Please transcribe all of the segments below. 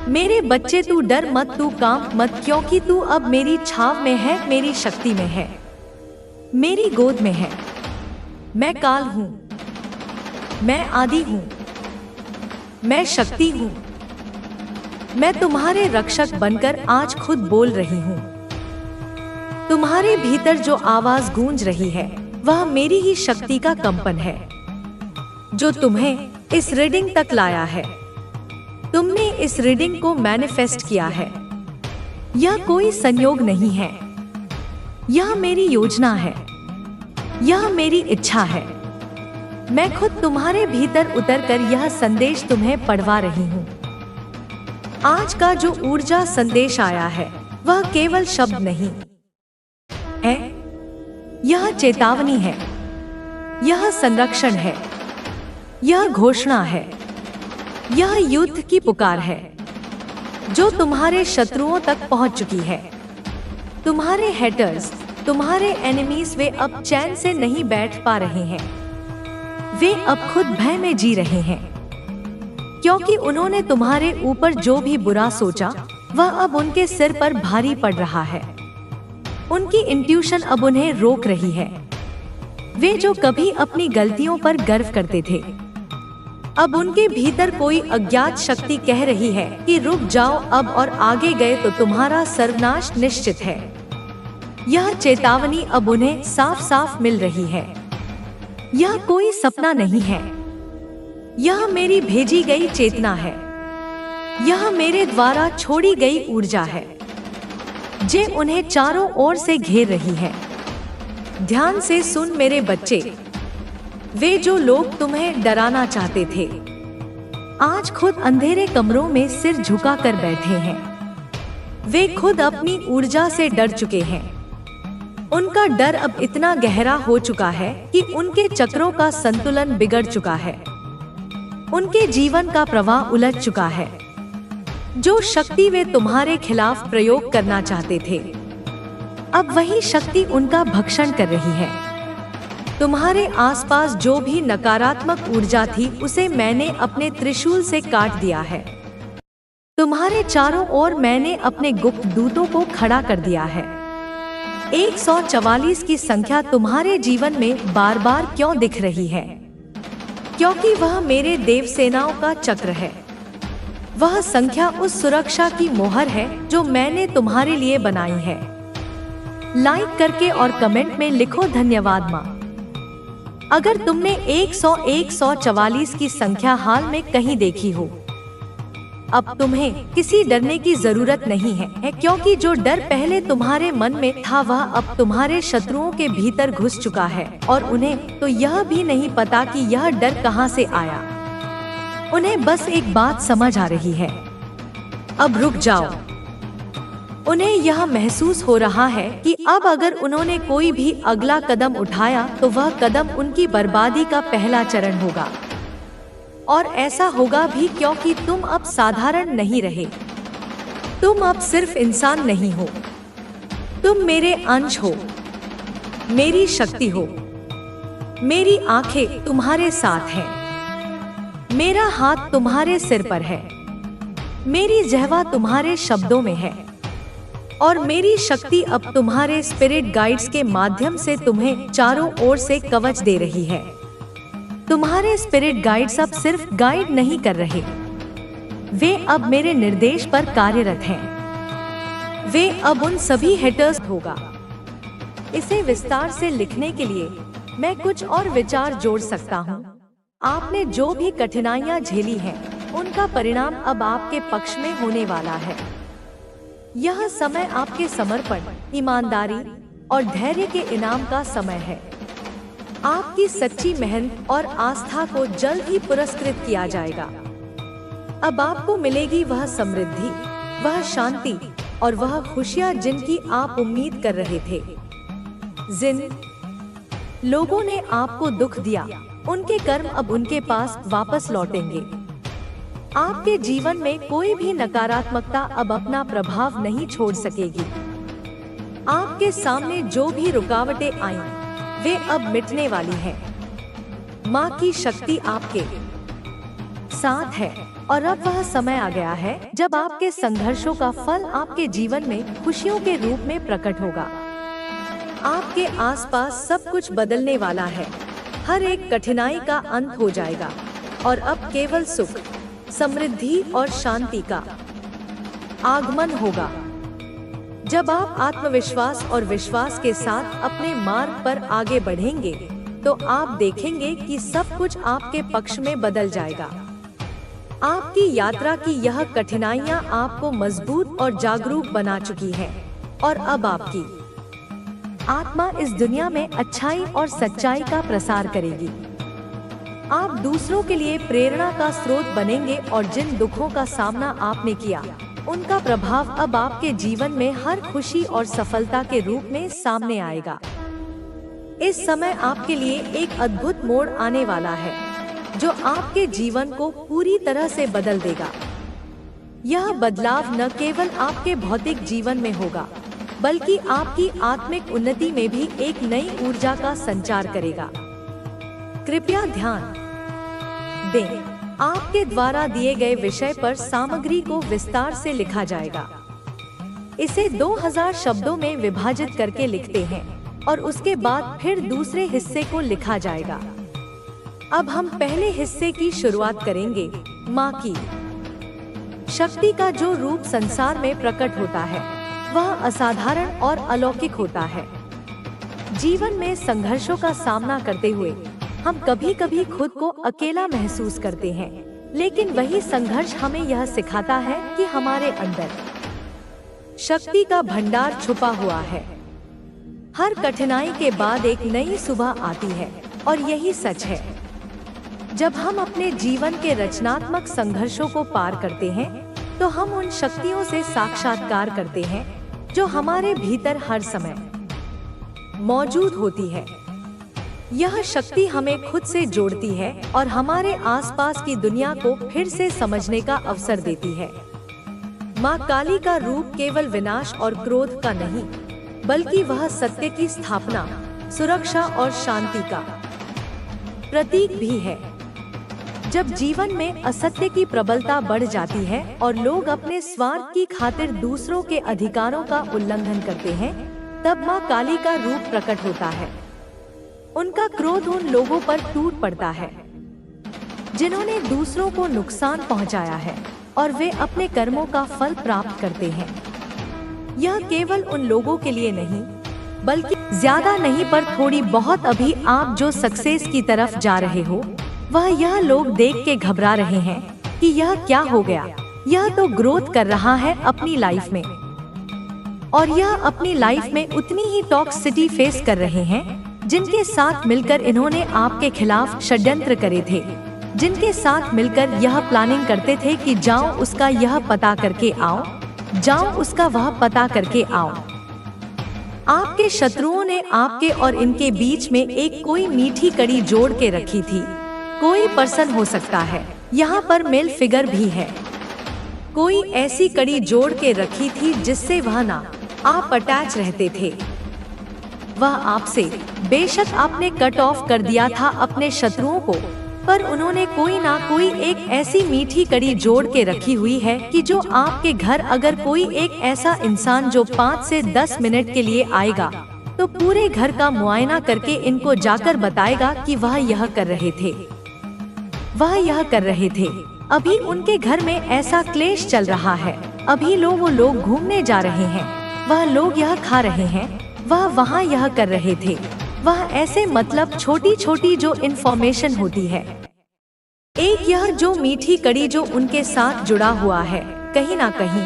मेरे बच्चे तू डर मत, तू काम मत, क्योंकि तू अब मेरी छाव में है, मेरी शक्ति में है, मेरी गोद में है। मैं काल हूँ, मैं आदि हूँ, मैं शक्ति हूँ। मैं तुम्हारे रक्षक बनकर आज खुद बोल रही हूँ। तुम्हारे भीतर जो आवाज गूंज रही है वह मेरी ही शक्ति का कंपन है जो तुम्हें इस रीडिंग तक लाया है। तुमने इस रीडिंग को मैनिफेस्ट किया है। यह कोई संयोग नहीं है, यह मेरी योजना है, यह मेरी इच्छा है। मैं खुद तुम्हारे भीतर उतरकर यह संदेश तुम्हें पढ़वा रही हूँ। आज का जो ऊर्जा संदेश आया है वह केवल शब्द नहीं है, यह चेतावनी है, यह संरक्षण है, यह घोषणा है, यह युद्ध की पुकार है जो तुम्हारे शत्रुओं तक पहुंच चुकी है। तुम्हारे हेटर्स, तुम्हारे एनिमीज, वे अब चैन से नहीं बैठ पा रहे हैं। वे अब खुद भय में जी रहे हैं क्योंकि उन्होंने तुम्हारे ऊपर जो भी बुरा सोचा वह अब उनके सिर पर भारी पड़ रहा है। उनकी इंट्यूशन अब उन्हें रोक रही है। वे जो कभी अपनी गलतियों पर गर्व करते थे, अब उनके भीतर कोई अज्ञात शक्ति कह रही है कि रुक जाओ अब, और आगे गए तो तुम्हारा सर्वनाश निश्चित है। यह चेतावनी अब उन्हें साफ साफ मिल रही है। यह कोई सपना नहीं है, यह मेरी भेजी गई चेतना है। यह मेरे द्वारा छोड़ी गई ऊर्जा है जे उन्हें चारों ओर से घेर रही है। ध्यान से सुन मेरे बच्चे, वे जो लोग तुम्हें डराना चाहते थे आज खुद अंधेरे कमरों में सिर झुका कर बैठे हैं। वे खुद अपनी ऊर्जा से डर चुके हैं। उनका डर अब इतना गहरा हो चुका है कि उनके चक्रों का संतुलन बिगड़ चुका है। उनके जीवन का प्रवाह उलझ चुका है। जो शक्ति वे तुम्हारे खिलाफ प्रयोग करना चाहते थे, अब वही शक्ति उनका भक्षण कर रही है। तुम्हारे आसपास जो भी नकारात्मक ऊर्जा थी उसे मैंने अपने त्रिशूल से काट दिया है। तुम्हारे चारों ओर मैंने अपने गुप्त दूतों को खड़ा कर दिया है। 144 की संख्या तुम्हारे जीवन में बार बार क्यों दिख रही है? क्योंकि वह मेरे देव सेनाओं का चक्र है। वह संख्या उस सुरक्षा की मोहर है जो मैंने तुम्हारे लिए बनाई है। लाइक करके और कमेंट में लिखो धन्यवाद माँ। अगर तुमने 144 की संख्या हाल में कहीं देखी हो, अब तुम्हें किसी डरने की जरूरत नहीं है, क्योंकि जो डर पहले तुम्हारे मन में था वह अब तुम्हारे शत्रुओं के भीतर घुस चुका है और उन्हें तो यह भी नहीं पता कि यह डर कहां से आया। उन्हें बस एक बात समझ आ रही है, अब रुक जाओ। उन्हें यह महसूस हो रहा है कि अब अगर उन्होंने कोई भी अगला कदम उठाया तो वह कदम उनकी बर्बादी का पहला चरण होगा। और ऐसा होगा भी क्योंकि तुम अब साधारण नहीं रहे। तुम अब सिर्फ इंसान नहीं हो, तुम मेरे अंश हो, मेरी शक्ति हो। मेरी आंखें तुम्हारे साथ हैं, मेरा हाथ तुम्हारे सिर पर है, मेरी जिह्वा तुम्हारे शब्दों में है और मेरी शक्ति अब तुम्हारे स्पिरिट गाइड्स के माध्यम से तुम्हें चारों ओर से कवच दे रही है। तुम्हारे स्पिरिट गाइड्स अब सिर्फ गाइड नहीं कर रहे, वे अब मेरे निर्देश पर कार्यरत हैं। वे अब उन सभी हेटर्स होगा। इसे विस्तार से लिखने के लिए मैं कुछ और विचार जोड़ सकता हूँ। आपने जो भी कठिनाइयाँ झेली हैं, उनका परिणाम अब आपके पक्ष में होने वाला है। यह समय आपके समर्पण, ईमानदारी और धैर्य के इनाम का समय है। आपकी सच्ची मेहनत और आस्था को जल्द ही पुरस्कृत किया जाएगा। अब आपको मिलेगी वह समृद्धि, वह शांति और वह खुशियां जिनकी आप उम्मीद कर रहे थे। जिन लोगों ने आपको दुख दिया, उनके कर्म अब उनके पास वापस लौटेंगे। आपके जीवन में कोई भी नकारात्मकता अब अपना प्रभाव नहीं छोड़ सकेगी। आपके सामने जो भी रुकावटें आईं, वे अब मिटने वाली हैं। माँ की शक्ति आपके साथ है और अब वह समय आ गया है जब आपके संघर्षों का फल आपके जीवन में खुशियों के रूप में प्रकट होगा। आपके आसपास सब कुछ बदलने वाला है। हर एक कठिनाई का अंत हो जाएगा और अब केवल सुख, समृद्धि और शांति का आगमन होगा। जब आप आत्मविश्वास और विश्वास के साथ अपने मार्ग पर आगे बढ़ेंगे, तो आप देखेंगे कि सब कुछ आपके पक्ष में बदल जाएगा। आपकी यात्रा की यह कठिनाइयां आपको मजबूत और जागरूक बना चुकी हैं और अब आपकी आत्मा इस दुनिया में अच्छाई और सच्चाई का प्रसार करेगी। आप दूसरों के लिए प्रेरणा का स्रोत बनेंगे और जिन दुखों का सामना आपने किया, उनका प्रभाव अब आपके जीवन में हर खुशी और सफलता के रूप में सामने आएगा। इस समय आपके लिए एक अद्भुत मोड़ आने वाला है, जो आपके जीवन को पूरी तरह से बदल देगा। यह बदलाव न केवल आपके भौतिक जीवन में होगा, बल्कि आपकी आत्मिक उन्नति में भी एक नई ऊर्जा का संचार करेगा। कृपया ध्यान दें, आपके द्वारा दिए गए विषय पर सामग्री को विस्तार से लिखा जाएगा। इसे 2000 शब्दों में विभाजित करके लिखते हैं और उसके बाद फिर दूसरे हिस्से को लिखा जाएगा। अब हम पहले हिस्से की शुरुआत करेंगे। माँ की शक्ति का जो रूप संसार में प्रकट होता है, वह असाधारण और अलौकिक होता है। जीवन में संघर्षों का सामना करते हुए हम कभी कभी खुद को अकेला महसूस करते हैं, लेकिन वही संघर्ष हमें यह सिखाता है कि हमारे अंदर शक्ति का भंडार छुपा हुआ है। हर कठिनाई के बाद एक नई सुबह आती है और यही सच है। जब हम अपने जीवन के रचनात्मक संघर्षों को पार करते हैं, तो हम उन शक्तियों से साक्षात्कार करते हैं जो हमारे भीतर हर समय मौजूद होती है। यह शक्ति हमें खुद से जोड़ती है और हमारे आसपास की दुनिया को फिर से समझने का अवसर देती है। माँ काली का रूप केवल विनाश और क्रोध का नहीं, बल्कि वह सत्य की स्थापना, सुरक्षा और शांति का प्रतीक भी है। जब जीवन में असत्य की प्रबलता बढ़ जाती है और लोग अपने स्वार्थ की खातिर दूसरों के अधिकारों का उल्लंघन करते हैं, तब माँ काली का रूप प्रकट होता है। उनका क्रोध उन लोगों पर टूट पड़ता है जिन्होंने दूसरों को नुकसान पहुंचाया है, और वे अपने कर्मों का फल प्राप्त करते हैं। यह केवल उन लोगों के लिए नहीं, बल्कि ज्यादा नहीं पर थोड़ी बहुत अभी आप जो सक्सेस की तरफ जा रहे हो, वह यह लोग देख के घबरा रहे हैं कि यह क्या हो गया। यह तो ग्रोथ कर रहा है अपनी लाइफ में, और यह अपनी लाइफ में उतनी ही टॉक्सिसिटी फेस कर रहे हैं जिनके साथ मिलकर इन्होंने आपके खिलाफ षड्यंत्र करे थे, जिनके साथ मिलकर यह प्लानिंग करते थे कि जाओ उसका यह पता करके आओ, जाओ उसका वह पता करके आओ। आपके शत्रुओं ने आपके और इनके बीच में एक कोई मीठी कड़ी जोड़ के रखी थी। कोई पर्सन हो सकता है, यहाँ पर मेल फिगर भी है। कोई ऐसी कड़ी जोड़ के रखी थी जिससे वह ना आप अटैच रहते थे। वह आपसे बेशक आपने कट ऑफ कर दिया था अपने शत्रुओं को, पर उन्होंने कोई ना कोई एक ऐसी मीठी कड़ी जोड़ के रखी हुई है कि जो आपके घर अगर कोई एक ऐसा इंसान जो 5 से 10 मिनट के लिए आएगा, तो पूरे घर का मुआयना करके इनको जाकर बताएगा कि वह यह कर रहे थे, वह यह कर रहे थे। अभी उनके घर में ऐसा क्लेश चल रहा है, अभी वो लोग घूमने जा रहे हैं, वह लोग यह खा रहे हैं, वह वहाँ यह कर रहे थे। वह ऐसे मतलब छोटी छोटी जो इन्फॉर्मेशन होती है, एक यह जो मीठी कड़ी जो उनके साथ जुड़ा हुआ है कहीं ना कहीं,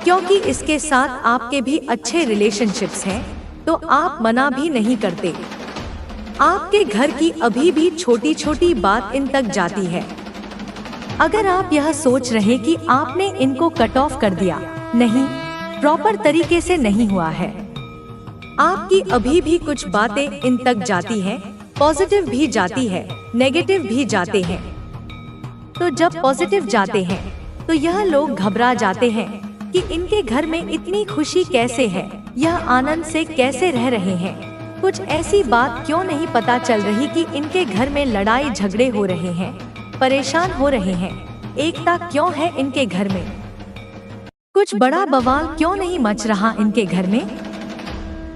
क्योंकि इसके साथ आपके भी अच्छे रिलेशनशिप्स हैं, तो आप मना भी नहीं करते। आपके घर की अभी भी छोटी छोटी बात इन तक जाती है। अगर आप यह सोच रहे कि आपने इनको कट ऑफ कर दिया, नहीं, प्रॉपर तरीके से नहीं हुआ है। आपकी अभी भी कुछ बातें इन तक जाती हैं, पॉजिटिव भी जाती है, नेगेटिव भी जाते हैं। तो जब पॉजिटिव जाते हैं तो यह लोग घबरा जाते हैं कि इनके घर में इतनी खुशी कैसे है, यह आनंद से कैसे रह रहे हैं। कुछ ऐसी बात क्यों नहीं पता चल रही कि इनके घर में लड़ाई झगड़े हो रहे हैं, परेशान हो रहे हैं। एकता क्यों है इनके घर में? कुछ बड़ा बवाल क्यों नहीं मच रहा इनके घर में?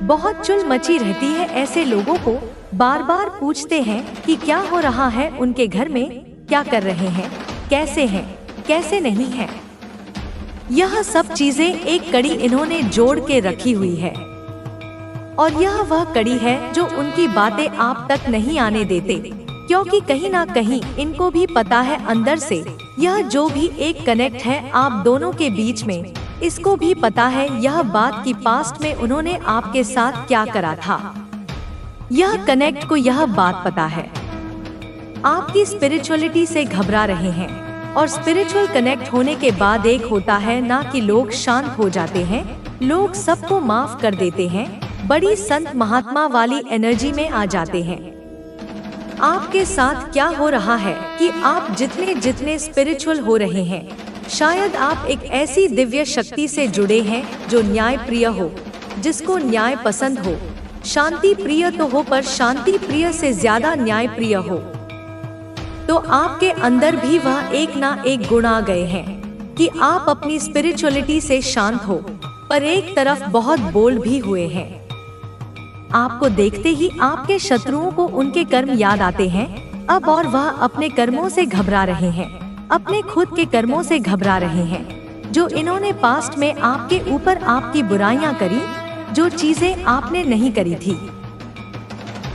बहुत चुल मची रहती है। ऐसे लोगों को बार बार पूछते हैं कि क्या हो रहा है उनके घर में, क्या कर रहे हैं, कैसे नहीं है। यह सब चीजें एक कड़ी इन्होंने जोड़ के रखी हुई है, और यह वह कड़ी है जो उनकी बातें आप तक नहीं आने देते, क्योंकि कहीं ना कहीं इनको भी पता है अंदर से यह जो भी एक कनेक्ट है आप दोनों के बीच में, इसको भी पता है यह बात की पास्ट में उन्होंने आपके साथ क्या करा था। यह कनेक्ट को यह बात पता है। आपकी स्पिरिचुअलिटी से घबरा रहे हैं, और स्पिरिचुअल कनेक्ट होने के बाद एक होता है ना कि लोग शांत हो जाते हैं, लोग सबको माफ कर देते हैं, बड़ी संत महात्मा वाली एनर्जी में आ जाते हैं। आपके साथ क्या हो रहा है कि आप जितने जितने स्पिरिचुअल हो रहे हैं, शायद आप एक ऐसी दिव्य शक्ति से जुड़े हैं जो न्याय प्रिय हो, जिसको न्याय पसंद हो। शांति प्रिय तो हो, पर शांति प्रिय से ज्यादा न्याय प्रिय हो। तो आपके अंदर भी वह एक ना एक गुण आ गए हैं कि आप अपनी स्पिरिचुअलिटी से शांत हो, पर एक तरफ बहुत बोल्ड भी हुए हैं। आपको देखते ही आपके शत्रुओं को उनके कर्म याद आते हैं अब, और वह अपने कर्मों से घबरा रहे हैं, अपने खुद के कर्मों से घबरा रहे हैं, जो इन्होंने पास्ट में आपके ऊपर आपकी बुराइयां करी, जो चीजें आपने नहीं करी थी।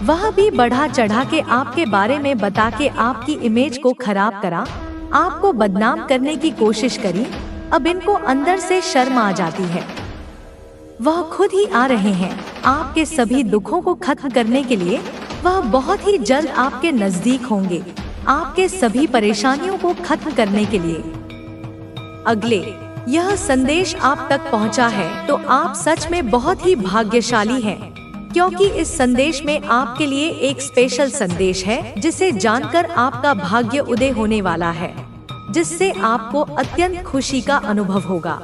वह भी बढ़ा चढ़ा के आपके बारे में बता के आपकी इमेज को खराब करा, आपको बदनाम करने की कोशिश करी। अब इनको अंदर से शर्म आ जाती है। वह खुद ही आ रहे हैं आपके सभी दुखों को खत्म करने के लिए। वह बहुत ही जल्द आपके नजदीक होंगे, आपके सभी परेशानियों को खत्म करने के लिए। अगले यह संदेश आप तक पहुंचा है तो आप सच में बहुत ही भाग्यशाली हैं, क्योंकि इस संदेश में आपके लिए एक स्पेशल संदेश है जिसे जानकर आपका भाग्य उदय होने वाला है, जिससे आपको अत्यंत खुशी का अनुभव होगा।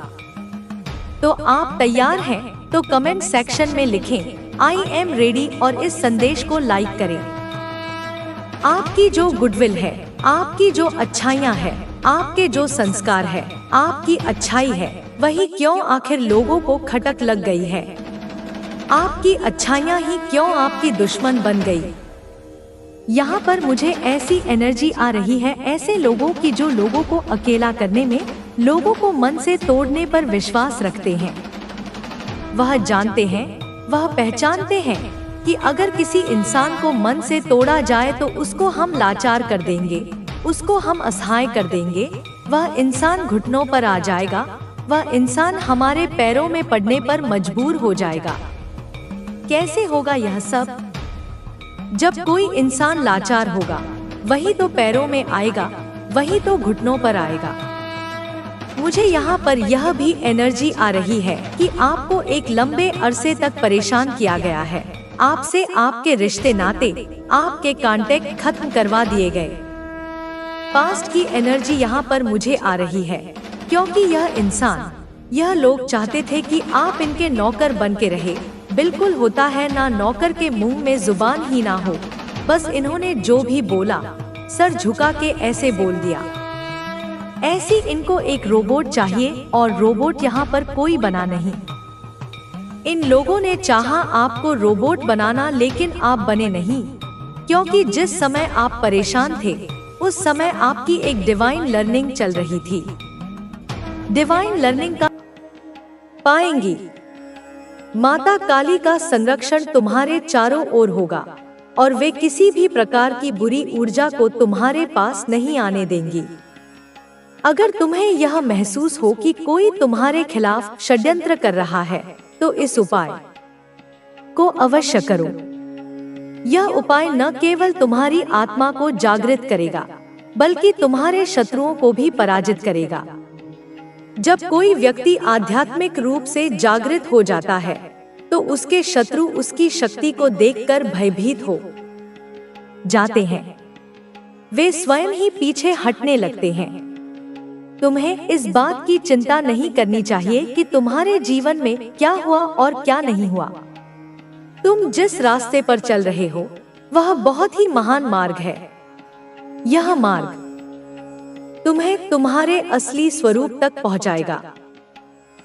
तो आप तैयार हैं? तो कमेंट सेक्शन में लिखें आई एम रेडी और इस संदेश को लाइक करें। आपकी जो गुडविल है, आपकी जो अच्छाइयाँ है, आपके जो संस्कार है, आपकी अच्छाई है, वही क्यों आखिर लोगों को खटक लग गई है? आपकी अच्छाइयाँ ही क्यों आपकी दुश्मन बन गई? यहाँ पर मुझे ऐसी एनर्जी आ रही है ऐसे लोगों की जो लोगों को अकेला करने में, लोगों को मन से तोड़ने पर विश्वास रखते हैं। वह जानते हैं, वह पहचानते हैं कि अगर किसी इंसान को मन से तोड़ा जाए तो उसको हम लाचार कर देंगे, उसको हम असहाय कर देंगे, वह इंसान घुटनों पर आ जाएगा, वह इंसान हमारे पैरों में पड़ने पर मजबूर हो जाएगा। कैसे होगा यह सब? जब कोई इंसान लाचार होगा, वही तो पैरों में आएगा, वही तो घुटनों पर आएगा। मुझे यहाँ पर यह भी एनर्जी आ रही है कि आपको एक लंबे अरसे तक परेशान किया गया है। आपसे आपके रिश्ते नाते, आपके कांटेक्ट खत्म करवा दिए गए। पास्ट की एनर्जी यहाँ पर मुझे आ रही है, क्योंकि यह इंसान, यह लोग चाहते थे कि आप इनके नौकर बन के रहे। बिल्कुल होता है ना, नौकर के मुंह में जुबान ही ना हो, बस इन्होंने जो भी बोला सर झुका के ऐसे बोल दिया। ऐसी इनको एक रोबोट चाहिए, और रोबोट यहाँ पर कोई बना नहीं। इन लोगों ने चाहा आपको रोबोट बनाना, लेकिन आप बने नहीं, क्योंकि जिस समय आप परेशान थे उस समय आपकी एक डिवाइन लर्निंग चल रही थी। डिवाइन लर्निंग का पाएंगी। माता काली का संरक्षण तुम्हारे चारों ओर होगा, और वे किसी भी प्रकार की बुरी ऊर्जा को तुम्हारे पास नहीं आने देंगी। अगर तुम्हें यह महसूस हो कि कोई तुम्हारे खिलाफ षड्यंत्र कर रहा है, तो इस उपाय को अवश्य करो। यह उपाय न केवल तुम्हारी आत्मा को जागृत करेगा, बल्कि तुम्हारे शत्रुओं को भी पराजित करेगा। जब कोई व्यक्ति आध्यात्मिक रूप से जागृत हो जाता है, तो उसके शत्रु उसकी शक्ति को देखकर भयभीत हो जाते हैं। वे स्वयं ही पीछे हटने लगते हैं। तुम्हें इस बात की चिंता नहीं करनी चाहिए कि तुम्हारे जीवन में क्या हुआ और क्या नहीं हुआ। तुम जिस रास्ते पर चल रहे हो, वह बहुत ही महान मार्ग है। यह मार्ग तुम्हें तुम्हारे असली स्वरूप तक पहुंचाएगा।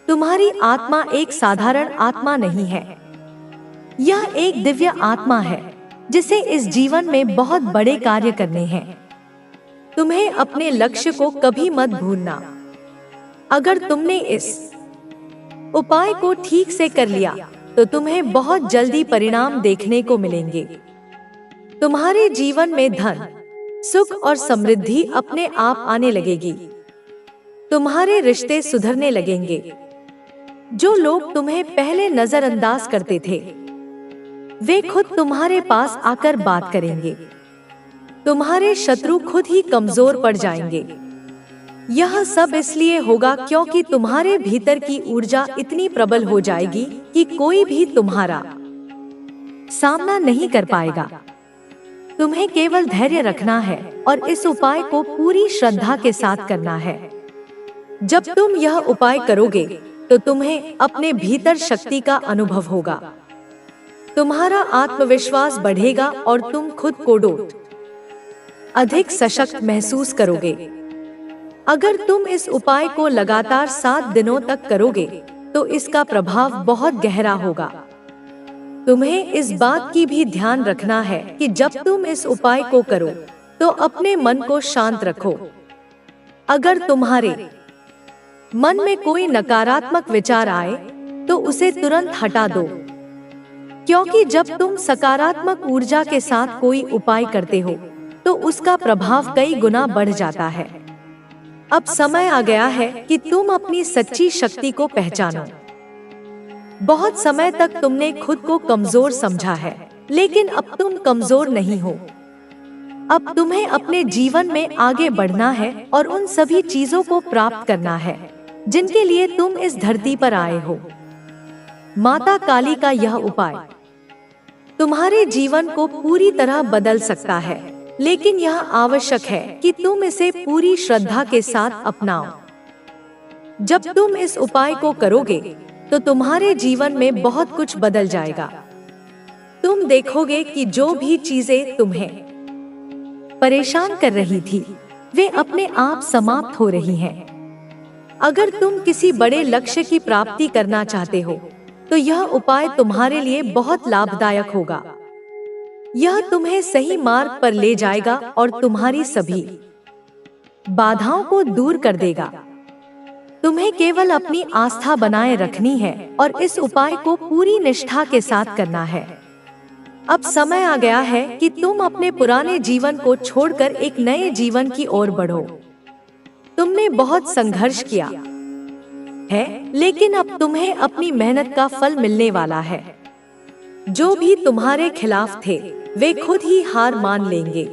तुम्हारी आत्मा एक साधारण आत्मा नहीं है, यह एक दिव्य आत्मा है जिसे इस जीवन में बहुत बड़े कार्य करने हैं। तुम्हें अपने लक्ष्य को कभी मत भूलना। अगर तुमने इस उपाय को ठीक से कर लिया तो तुम्हें बहुत जल्दी परिणाम देखने को मिलेंगे। तुम्हारे जीवन में धन, सुख और समृद्धि अपने आप आने लगेगी। तुम्हारे रिश्ते सुधरने लगेंगे। जो लोग तुम्हें पहले नजरअंदाज करते थे वे खुद तुम्हारे पास आकर बात करेंगे। तुम्हारे शत्रु खुद ही कमजोर पड़ जाएंगे। यह सब इसलिए होगा क्योंकि तुम्हारे भीतर की ऊर्जा इतनी प्रबल हो जाएगी कि कोई भी तुम्हारा सामना नहीं कर पाएगा। तुम्हें केवल धैर्य रखना है और इस उपाय को पूरी श्रद्धा के साथ करना है। जब तुम यह उपाय करोगे तो तुम्हें अपने भीतर शक्ति का अनुभव होगा। तुम्हारा आत्मविश्वास बढ़ेगा और तुम खुद को अधिक सशक्त महसूस करोगे। अगर तुम इस उपाय को लगातार 7 दिनों तक करोगे तो इसका प्रभाव बहुत गहरा होगा। तुम्हें इस बात की भी ध्यान रखना है कि जब तुम इस उपाय को करो तो अपने मन को शांत रखो। अगर तुम्हारे मन में कोई नकारात्मक विचार आए तो उसे तुरंत हटा दो, क्योंकि जब तुम सकारात्मक ऊर्जा के साथ कोई उपाय करते हो तो उसका प्रभाव कई गुना बढ़ जाता है। अब समय आ गया है कि तुम अपनी सच्ची शक्ति को पहचानो। बहुत समय तक तुमने खुद को कमजोर समझा है, लेकिन अब तुम कमजोर नहीं हो। अब तुम्हें अपने जीवन में आगे बढ़ना है और उन सभी चीजों को प्राप्त करना है जिनके लिए तुम इस धरती पर आए हो। माता काली का यह उपाय तुम्हारे जीवन को पूरी तरह बदल सकता है, लेकिन यह आवश्यक है कि तुम इसे पूरी श्रद्धा के साथ अपनाओ। जब तुम इस उपाय को करोगे तो तुम्हारे जीवन में बहुत कुछ बदल जाएगा। तुम देखोगे कि जो भी चीजें तुम्हें परेशान कर रही थी वे अपने आप समाप्त हो रही हैं। अगर तुम किसी बड़े लक्ष्य की प्राप्ति करना चाहते हो तो यह उपाय तुम्हारे लिए बहुत लाभदायक होगा। यह तुम्हें सही मार्ग पर ले जाएगा और तुम्हारी सभी बाधाओं को दूर कर देगा। तुम्हें केवल अपनी आस्था बनाए रखनी है और इस उपाय को पूरी निष्ठा के साथ करना है। अब समय आ गया है कि तुम अपने पुराने जीवन को छोड़कर एक नए जीवन की ओर बढ़ो। तुमने बहुत संघर्ष किया है, लेकिन अब तुम्हें अपनी मेहनत का फल मिलने वाला है। जो भी तुम्हारे खिलाफ थे वे खुद ही हार मान लेंगे।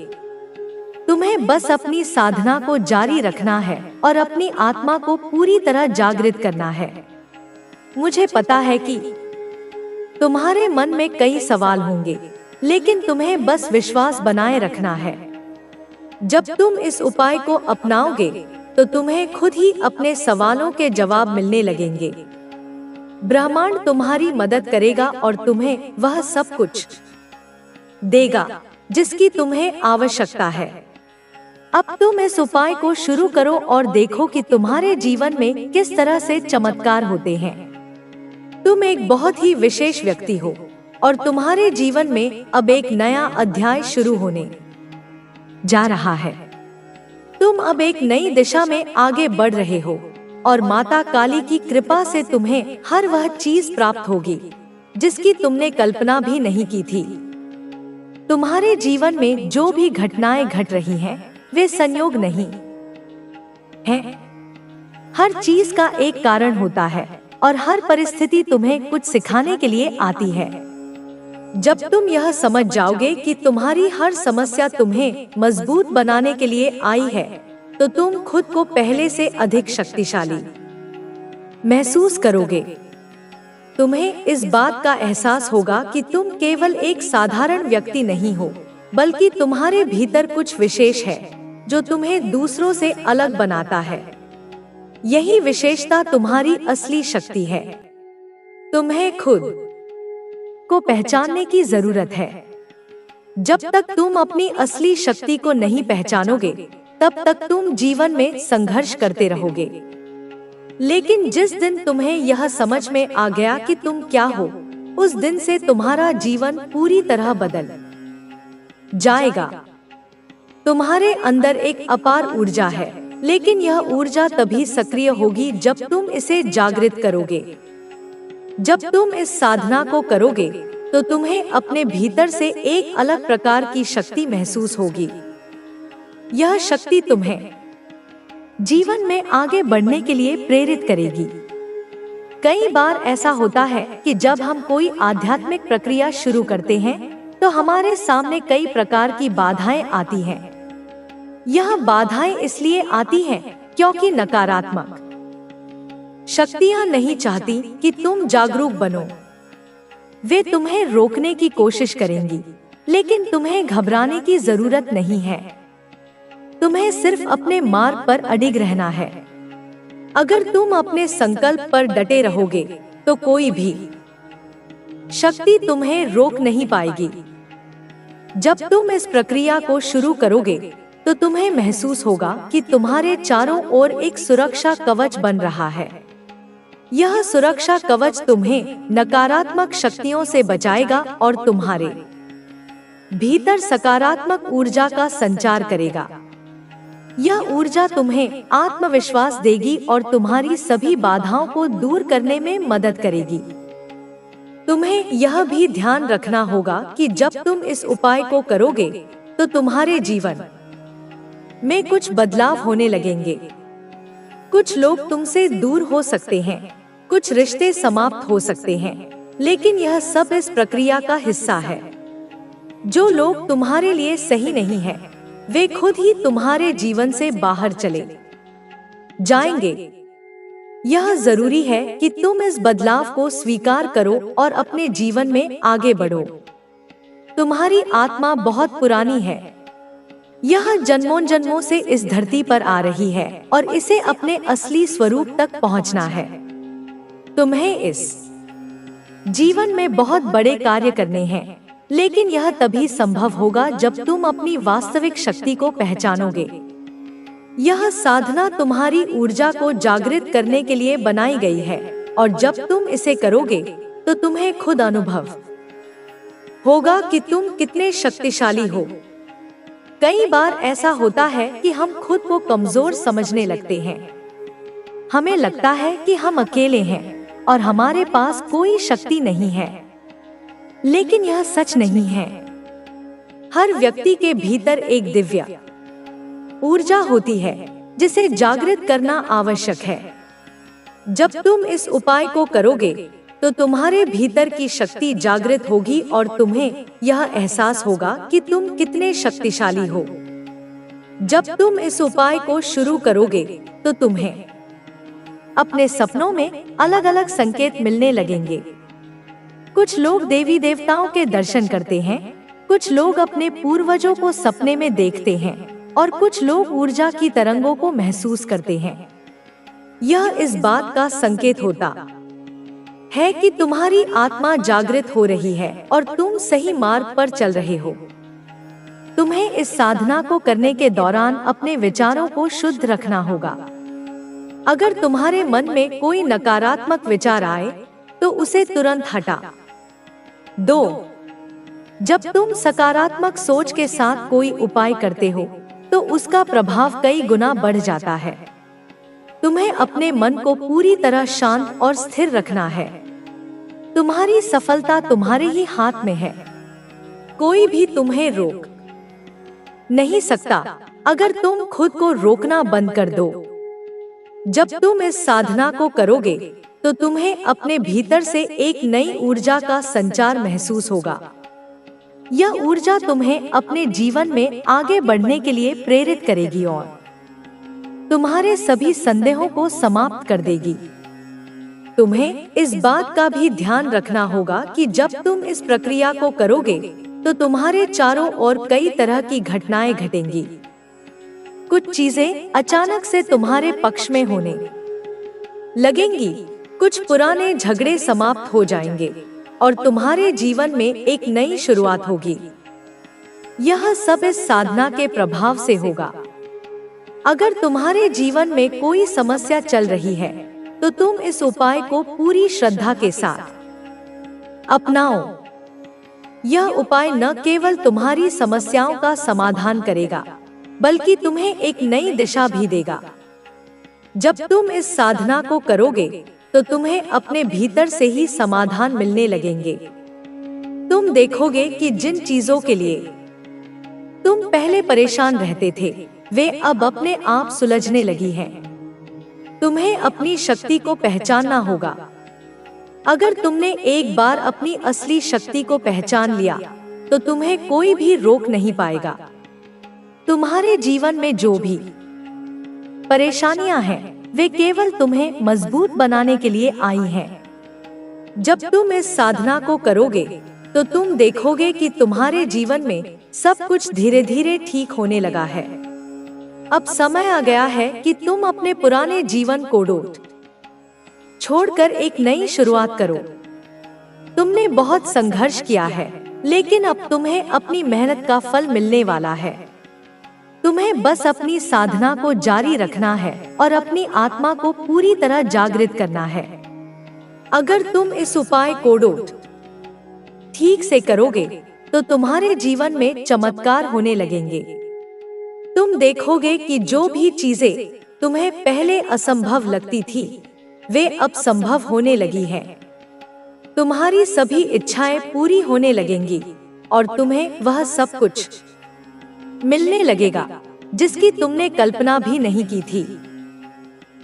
तुम्हें बस अपनी साधना को जारी रखना है और अपनी आत्मा को पूरी तरह जागृत करना है। मुझे पता है कि तुम्हारे मन में कई सवाल होंगे, लेकिन तुम्हें बस विश्वास बनाए रखना है। जब तुम इस उपाय को अपनाओगे तो तुम्हें खुद ही अपने सवालों के जवाब मिलने लगेंगे। ब्रह्मांड तुम्हारी मदद करेगा और तुम्हें वह सब कुछ देगा जिसकी तुम्हें आवश्यकता है। अब तुम इस उपाय को शुरू करो और देखो कि तुम्हारे जीवन में किस तरह से चमत्कार होते हैं। तुम एक बहुत ही विशेष व्यक्ति हो और तुम्हारे जीवन में अब एक नया अध्याय शुरू होने जा रहा है। तुम अब एक नई दिशा में आगे बढ़ रहे हो और माता काली की कृपा से तुम्हें हर वह चीज प्राप्त होगी जिसकी तुमने कल्पना भी नहीं की थी। तुम्हारे जीवन में जो भी घटनाएं घट रही हैं, वे संयोग नहीं हैं। हर चीज का एक कारण होता है और हर परिस्थिति तुम्हें कुछ सिखाने के लिए आती है। जब तुम यह समझ जाओगे कि तुम्हारी हर समस्या तुम्हें मजबूत बनाने के लिए आई है, तो तुम खुद को पहले से अधिक शक्तिशाली महसूस करोगे। तुम्हें इस बात का एहसास होगा कि तुम केवल एक साधारण व्यक्ति नहीं हो, बल्कि तुम्हारे भीतर कुछ विशेष है जो तुम्हें दूसरों से अलग बनाता है। यही विशेषता तुम्हारी असली शक्ति है। तुम्हें खुद को पहचानने की जरूरत है। जब तक तुम अपनी असली शक्ति को नहीं पहचानोगे, तब तक तुम जीवन में संघर्ष करते रहोगे। लेकिन जिस दिन तुम्हें यह समझ में आ गया कि तुम क्या हो, उस दिन से तुम्हारा जीवन पूरी तरह बदल जाएगा। तुम्हारे अंदर एक अपार ऊर्जा है, लेकिन यह ऊर्जा तभी सक्रिय होगी जब तुम इसे जागृत करोगे। जब तुम इस साधना को करोगे तो तुम्हें अपने भीतर से एक अलग प्रकार की शक्ति महसूस होगी। यह शक्ति तुम्हें जीवन में आगे बढ़ने के लिए प्रेरित करेगी। कई बार ऐसा होता है कि जब हम कोई आध्यात्मिक प्रक्रिया शुरू करते हैं तो हमारे सामने कई प्रकार की बाधाएं आती हैं। यह बाधाएं इसलिए आती हैं क्योंकि नकारात्मक शक्तियां नहीं चाहती कि तुम जागरूक बनो। वे तुम्हें रोकने की कोशिश करेंगी, लेकिन तुम्हें घबराने की जरूरत नहीं है। तुम्हें सिर्फ अपने मार्ग पर अडिग रहना है। अगर तुम अपने संकल्प पर डटे रहोगे तो कोई भी शक्ति तुम्हें रोक नहीं पाएगी। जब तुम इस प्रक्रिया को शुरू करोगे तो तुम्हें महसूस होगा कि तुम्हारे चारों ओर एक सुरक्षा कवच बन रहा है। यह सुरक्षा कवच तुम्हें नकारात्मक शक्तियों से बचाएगा और तुम्हारे भीतर सकारात्मक ऊर्जा का संचार करेगा। यह ऊर्जा तुम्हें आत्मविश्वास देगी और तुम्हारी सभी बाधाओं को दूर करने में मदद करेगी। तुम्हें यह भी ध्यान रखना होगा कि जब तुम इस उपाय को करोगे तो तुम्हारे जीवन में कुछ बदलाव होने लगेंगे। कुछ लोग तुमसे दूर हो सकते हैं, कुछ रिश्ते समाप्त हो सकते हैं, लेकिन यह सब इस प्रक्रिया का हिस्सा है। जो लोग तुम्हारे लिए सही नहीं हैं, वे खुद ही तुम्हारे जीवन से बाहर चले जाएंगे। यह जरूरी है कि तुम इस बदलाव को स्वीकार करो और अपने जीवन में आगे बढ़ो। तुम्हारी आत्मा बहुत पुरानी है। यह जन्मों जन्मों से इस धरती पर आ रही है और इसे अपने असली स्वरूप तक पहुंचना है। तुम्हें इस जीवन में बहुत बड़े कार्य करने हैं, लेकिन यह तभी संभव होगा जब तुम अपनी वास्तविक शक्ति को पहचानोगे। यह साधना तुम्हारी ऊर्जा को जागृत करने के लिए बनाई गई है और जब तुम इसे करोगे तो तुम्हें खुद अनुभव होगा कि तुम कितने शक्तिशाली हो। कई बार ऐसा होता है कि हम खुद को कमजोर समझने लगते हैं। हमें लगता है कि हम अकेले हैं और हमारे पास कोई शक्ति नहीं है, लेकिन यह सच नहीं है। हर व्यक्ति के भीतर एक दिव्य ऊर्जा होती है जिसे जागृत करना आवश्यक है। जब तुम इस उपाय को करोगे तो तुम्हारे भीतर की शक्ति जागृत होगी और तुम्हें यह एहसास होगा कि तुम कितने शक्तिशाली हो। जब तुम इस उपाय को शुरू करोगे तो तुम्हें अपने सपनों में अलग अलग संकेत मिलने लगेंगे। कुछ लोग देवी देवताओं के दर्शन करते हैं, कुछ लोग अपने पूर्वजों को सपने में देखते हैं और कुछ लोग ऊर्जा की तरंगों को महसूस करते हैं। यह इस बात का संकेत होता है कि तुम्हारी आत्मा जागृत हो रही है और तुम सही मार्ग पर चल रहे हो। तुम्हें इस साधना को करने के दौरान अपने विचारों को शुद्ध रखना होगा। अगर तुम्हारे मन में कोई नकारात्मक विचार आए तो उसे तुरंत हटा दो। जब तुम सकारात्मक सोच के साथ कोई उपाय करते हो तो उसका प्रभाव कई गुना बढ़ जाता है। तुम्हें अपने मन को पूरी तरह शांत और स्थिर रखना है। तुम्हारी सफलता तुम्हारे ही हाथ में है। कोई भी तुम्हें रोक नहीं सकता अगर तुम खुद को रोकना बंद कर दो। जब तुम इस साधना को करोगे तो तुम्हें अपने भीतर से एक नई ऊर्जा का संचार महसूस होगा। यह ऊर्जा तुम्हें अपने जीवन में आगे बढ़ने के लिए प्रेरित करेगी और तुम्हारे सभी संदेहों को समाप्त कर देगी। तुम्हें इस बात का भी ध्यान रखना होगा कि जब तुम इस प्रक्रिया को करोगे तो तुम्हारे चारों ओर कई तरह की घटनाएं घटेंगी। कुछ चीजें अचानक से तुम्हारे पक्ष में होने लगेंगी, कुछ पुराने झगड़े समाप्त हो जाएंगे और तुम्हारे जीवन में एक नई शुरुआत होगी। यह सब इस साधना के प्रभाव से होगा। अगर तुम्हारे जीवन में कोई समस्या चल रही है तो तुम इस उपाय को पूरी श्रद्धा के साथ अपनाओ। यह उपाय न केवल तुम्हारी समस्याओं का समाधान करेगा बल्कि तुम्हें एक नई दिशा भी देगा। जब तुम इस साधना को करोगे तो तुम्हें अपने भीतर से ही समाधान मिलने लगेंगे। तुम देखोगे कि जिन चीजों के लिए तुम पहले परेशान रहते थे वे अब अपने आप सुलझने लगी हैं। तुम्हें अपनी शक्ति को पहचानना होगा। अगर तुमने एक बार अपनी असली शक्ति को पहचान लिया तो तुम्हें कोई भी रोक नहीं पाएगा। तुम्हारे जीवन में जो भी परेशानियां हैं वे केवल तुम्हें मजबूत बनाने के लिए आई हैं। जब तुम इस साधना को करोगे तो तुम देखोगे कि तुम्हारे जीवन में सब कुछ धीरे धीरे ठीक होने लगा है। अब समय आ गया है कि तुम अपने पुराने जीवन को छोड़कर एक नई शुरुआत करो। तुमने बहुत संघर्ष किया है लेकिन अब तुम्हें अपनी मेहनत का फल मिलने वाला है। तुम्हें बस अपनी साधना को जारी रखना है और अपनी आत्मा को पूरी तरह जागृत करना है। अगर तुम इस उपाय को ठीक से करोगे तो तुम्हारे जीवन में चमत्कार होने लगेंगे। तुम देखोगे कि जो भी चीजें तुम्हें पहले असंभव लगती थी वे अब संभव होने लगी हैं। तुम्हारी सभी इच्छाएं पूरी होने लगेंगी और तुम्हें वह सब कुछ मिलने लगेगा जिसकी तुमने कल्पना भी नहीं की थी।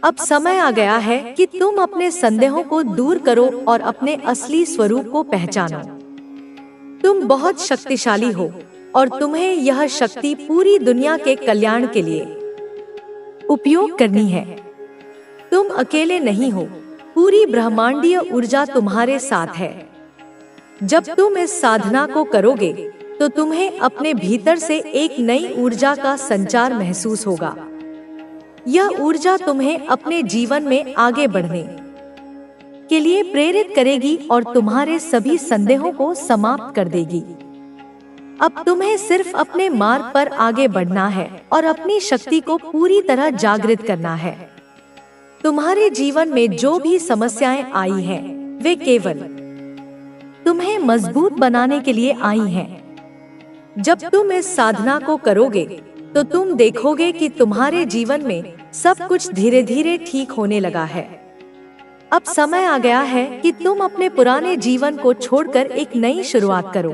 अब समय आ गया है कि तुम अपने संदेहों को दूर करो और अपने असली स्वरूप को पहचानो। तुम बहुत शक्तिशाली हो और तुम्हें यह शक्ति पूरी दुनिया के कल्याण के लिए उपयोग करनी है। तुम अकेले नहीं हो, पूरी ब्रह्मांडीय ऊर्जा तुम्हारे साथ है। जब तुम इस साधना को करोगे तो तुम्हें अपने भीतर से एक नई ऊर्जा का संचार महसूस होगा। यह ऊर्जा तुम्हें अपने जीवन में आगे बढ़ने के लिए प्रेरित करेगी और तुम्हारे सभी संदेहों को समाप्त कर देगी। अब तुम्हें सिर्फ अपने मार्ग पर आगे बढ़ना है और अपनी शक्ति को पूरी तरह जागृत करना है। तुम्हारे जीवन में जो भी समस्याएं आई हैं, वे केवल तुम्हें मजबूत बनाने के लिए आई हैं। जब तुम इस साधना को करोगे तो तुम देखोगे कि तुम्हारे जीवन में सब कुछ धीरे धीरे ठीक होने लगा है। अब समय आ गया है कि तुम अपने पुराने जीवन को छोड़कर एक नई शुरुआत करो।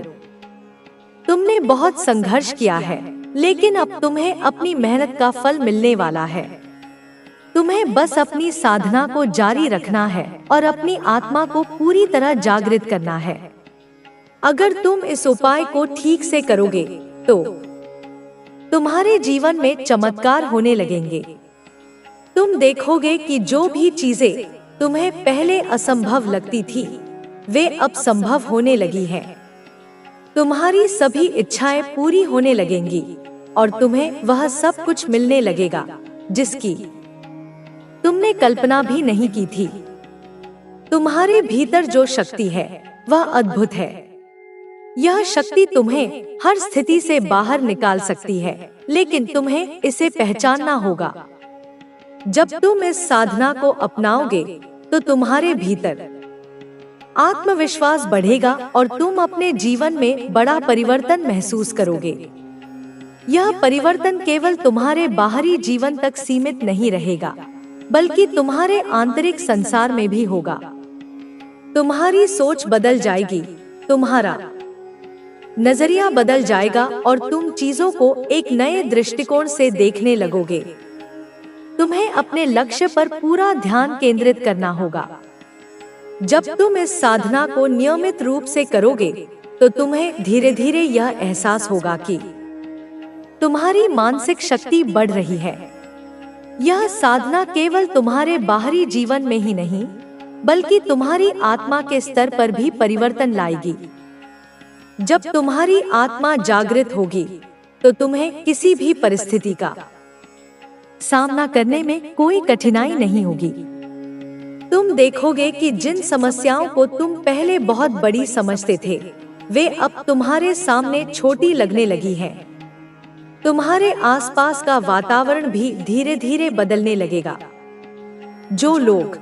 तुमने बहुत संघर्ष किया है लेकिन अब तुम्हें अपनी मेहनत का फल मिलने वाला है। तुम्हें बस अपनी साधना को जारी रखना है और अपनी आत्मा को पूरी तरह जागृत करना है। अगर तुम इस उपाय को ठीक से करोगे तो तुम्हारे जीवन में चमत्कार होने लगेंगे। तुम देखोगे कि जो भी चीजें तुम्हें पहले असंभव लगती थी वे अब संभव होने लगी हैं। तुम्हारी सभी इच्छाएं पूरी होने लगेंगी और तुम्हें वह सब कुछ मिलने लगेगा जिसकी तुमने कल्पना भी नहीं की थी। तुम्हारे भीतर जो शक्ति है वह अद्भुत है। यह शक्ति तुम्हें हर स्थिति से बाहर निकाल सकती है, लेकिन तुम्हें इसे पहचानना होगा। जब तुम इस साधना को अपनाओगे तो तुम्हारे भीतर आत्मविश्वास बढ़ेगा और तुम अपने जीवन में बड़ा परिवर्तन महसूस करोगे। यह परिवर्तन केवल तुम्हारे बाहरी जीवन तक सीमित नहीं रहेगा, बल्कि तुम्हारे आंतरिक संसार में भी होगा। तुम्हारी सोच बदल जाएगी, तुम्हारा नजरिया बदल जाएगा और तुम चीजों को एक नए दृष्टिकोण से देखने लगोगे। तुम्हें अपने लक्ष्य पर पूरा ध्यान केंद्रित करना होगा। जब तुम इस साधना को नियमित रूप से करोगे तो तुम्हें धीरे धीरे यह एहसास होगा कि तुम्हारी मानसिक शक्ति बढ़ रही है। यह साधना केवल तुम्हारे बाहरी जीवन में ही नहीं, बल्कि तुम्हारी आत्मा के स्तर पर भी परिवर्तन लाएगी। जब तुम्हारी आत्मा जागृत होगी तो तुम्हें किसी भी परिस्थिति का सामना करने में कोई कठिनाई नहीं होगी। तुम देखोगे कि जिन समस्याओं को तुम पहले बहुत बड़ी समझते थे, वे अब तुम्हारे सामने छोटी लगने लगी हैं। तुम्हारे आसपास का वातावरण भी धीरे धीरे बदलने लगेगा। जो लोग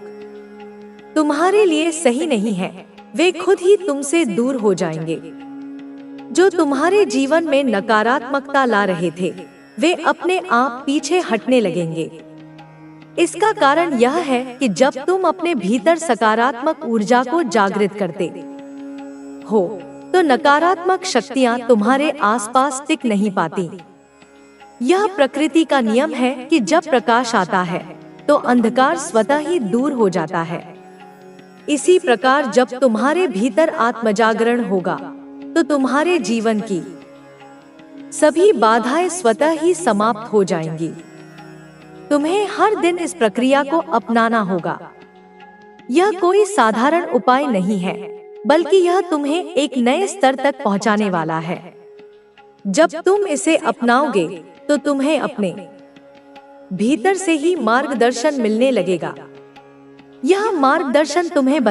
तुम्हारे लिए सही नहीं हैं, वे खुद ही तुमसे दूर हो जाएंगे। जो तुम्हारे जीवन में नकारात्मकता ला रहे थे, वे अपने आप पीछे हटने लगेंगे। इसका कारण यह है कि जब तुम अपने भीतर सकारात्मक ऊर्जा को जागृत करते हो, तो नकारात्मक शक्तियां तुम्हारे आसपास टिक नहीं पाती। यह प्रकृति का नियम है कि जब प्रकाश आता है, तो अंधकार स्वतः ही दूर हो जाता है। इसी प्रकार जब तुम्हारे भीतर आत्मजागरण होगा, तो तुम्हारे जीवन की सभी बाधाएं स्वतः ही समाप्त हो जाएंगी। तुम्हें हर दिन इस प्रक्रिया को अपनाना होगा। यह कोई साधारण उपाय नहीं है, बल्कि यह तुम्हें एक नए स्तर तक पहुंचाने वाला है। जब तुम इसे अपनाओगे, तो तुम्हें अपने भीतर से ही मार्गदर्शन मिलने लगेगा। यह मार्गदर्शन तुम्हें